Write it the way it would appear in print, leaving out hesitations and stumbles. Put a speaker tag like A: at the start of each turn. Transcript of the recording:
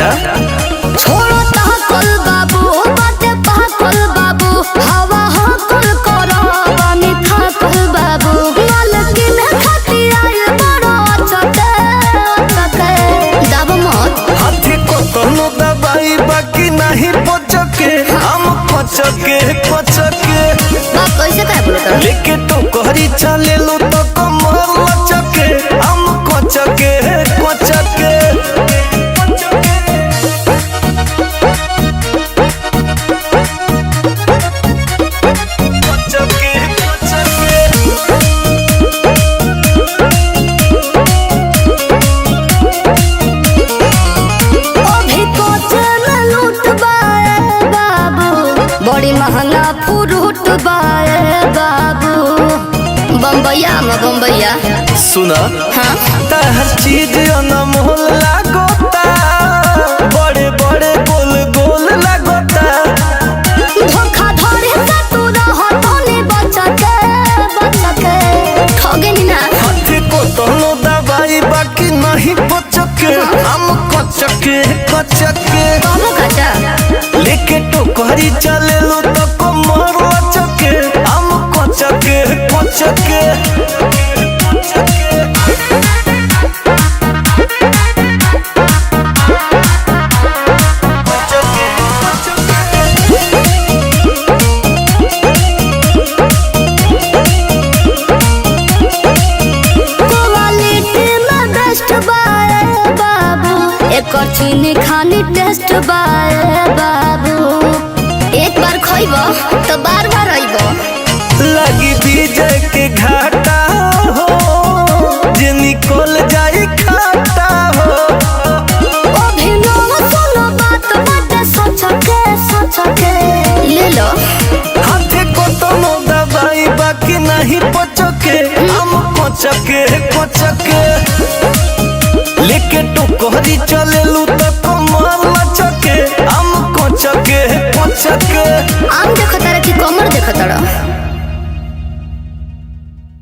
A: अच्छा
B: छोड़ो ताकल बाबू बाटे पाकल बाबू हवा हकल करो बनी थाकल बाबू मालकिन खाती आए बड़ो चटे चटे दाब मत
A: हाथी को तनु दबाई बाकी नहीं पचके हम पचके पचके
B: बाप कैसे काय बोलत
A: लेके तो कहरी चले लो तो कमर लचके हम कचके कचके
B: बड़ी महंगा फ्रूट बाए बाबू बम्बैया में बम्बैया
A: सुना
B: हाँ
A: हर चीज अनमोल लागोता बड़े बड़े गोल गोल लागोता
B: धोखा धड़े से तू रहो तोने बचके बचके ठगे नी ना
A: हाथी को तनु दबाई बाकी नहीं पचके हम कचके कचके
B: बाबू कचा
A: लेके तो कहरी चले लो तो कमर लचके हम कचके कचके
B: चीनी खानी टेस्ट बाए बाबू एक बार खइबो तो बार बार आइबो
A: लगी विजय के घाटा हो जे निकल जाई खाता हो
B: अभिनव सुनो बात बाटे सोचके ले लो
A: हाथे को तनु दबाई बाकी नहीं पचके हम कचके कचके लेके तो कहरी चले लू तो